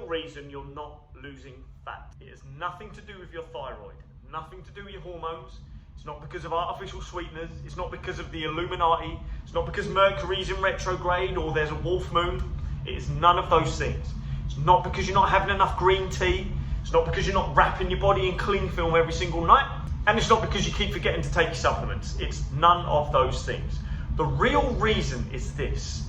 reason you're not losing fat. It has nothing to do with your thyroid, nothing to do with your hormones. It's not because of artificial sweeteners. It's not because of the Illuminati. It's not because Mercury's in retrograde or there's a wolf moon. It is none of those things. It's not because you're not having enough green tea. It's not because you're not wrapping your body in cling film every single night. And it's not because you keep forgetting to take your supplements. It's none of those things. The real reason is this: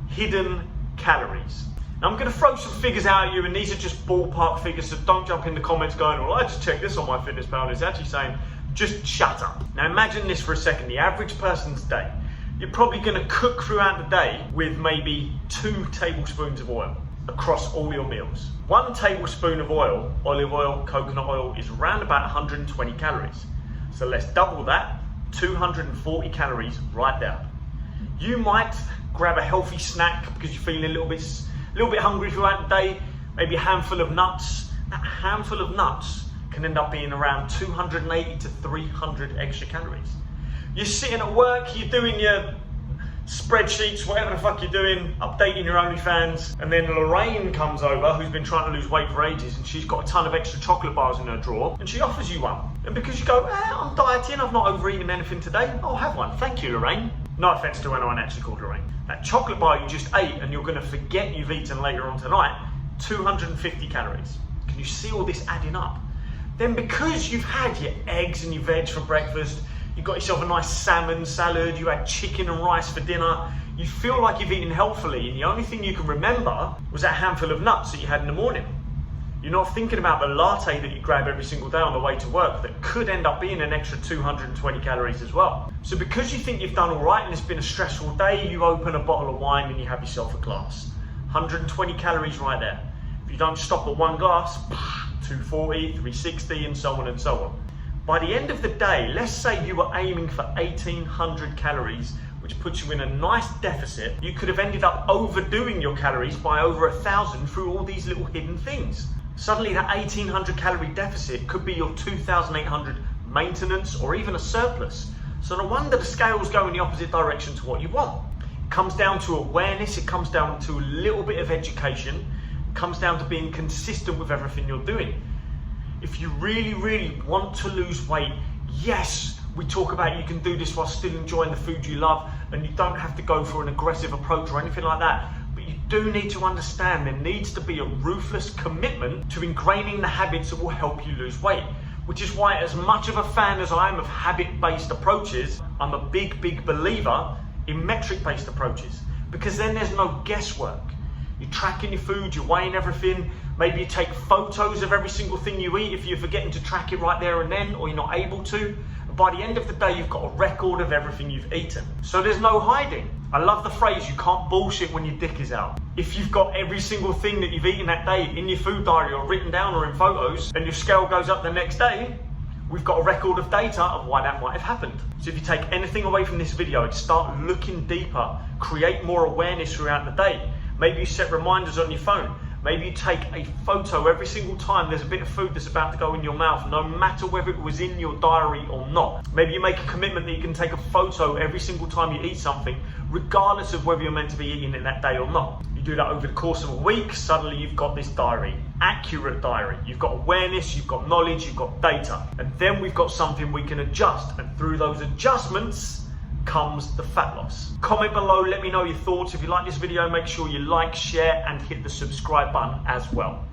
hidden calories. Now I'm going to throw some figures out at you, and these are just ballpark figures, so don't jump in the comments going, well, I just checked this on MyFitnessPal, and it's actually saying, just shut up. Now imagine this for a second. The average person's day, you're probably going to cook throughout the day with maybe 2 tablespoons of oil across all your meals. 1 tablespoon of oil, olive oil, coconut oil, is around about 120 calories. So let's double that, 240 calories right there. You might grab a healthy snack because you're feeling a little bit hungry throughout the day, maybe a handful of nuts. That handful of nuts can end up being around 280 to 300 extra calories. You're sitting at work, you're doing your spreadsheets, whatever the fuck you're doing, updating your OnlyFans, and then Lorraine comes over, who's been trying to lose weight for ages, and she's got a ton of extra chocolate bars in her drawer, and she offers you one. And because you go, I'm dieting, I've not overeaten anything today, I'll have one. Thank you, Lorraine. No offense to anyone actually called Lorraine. That chocolate bar you just ate, and you're gonna forget you've eaten later on tonight, 250 calories. Can you see all this adding up? Then because you've had your eggs and your veg for breakfast, you got yourself a nice salmon salad, you had chicken and rice for dinner, you feel like you've eaten healthily, and the only thing you can remember was that handful of nuts that you had in the morning. You're not thinking about the latte that you grab every single day on the way to work that could end up being an extra 220 calories as well. So because you think you've done all right and it's been a stressful day, you open a bottle of wine and you have yourself a glass. 120 calories right there. If you don't stop at 1 glass, 240, 360, and so on and so on. By the end of the day, let's say you were aiming for 1,800 calories, which puts you in a nice deficit. You could have ended up overdoing your calories by over 1,000 through all these little hidden things. Suddenly that 1,800 calorie deficit could be your 2,800 maintenance or even a surplus. So no wonder the scales go in the opposite direction to what you want. It comes down to awareness, it comes down to a little bit of education, it comes down to being consistent with everything you're doing. If you really want to lose weight, yes, we talk about you can do this while still enjoying the food you love, and you don't have to go for an aggressive approach or anything like that. But you do need to understand there needs to be a ruthless commitment to ingraining the habits that will help you lose weight. Which is why, as much of a fan as I am of habit-based approaches, I'm a big believer in metric-based approaches. Because then there's no guesswork. You're tracking your food, you're weighing everything. Maybe you take photos of every single thing you eat if you're forgetting to track it right there and then, or you're not able to. And by the end of the day, you've got a record of everything you've eaten. So there's no hiding. I love the phrase, you can't bullshit when your dick is out. If you've got every single thing that you've eaten that day in your food diary or written down or in photos, and your scale goes up the next day, we've got a record of data of why that might have happened. So if you take anything away from this video, it's start looking deeper, create more awareness throughout the day. Maybe you set reminders on your phone. Maybe you take a photo every single time there's a bit of food that's about to go in your mouth, no matter whether it was in your diary or not. Maybe you make a commitment that you can take a photo every single time you eat something, regardless of whether you're meant to be eating it that day or not. You do that over the course of a week, suddenly you've got this diary, accurate diary. You've got awareness, you've got knowledge, you've got data. And then we've got something we can adjust. And through those adjustments comes the fat loss. Comment below, let me know your thoughts. If you like this video, make sure you like, share, and hit the subscribe button as well.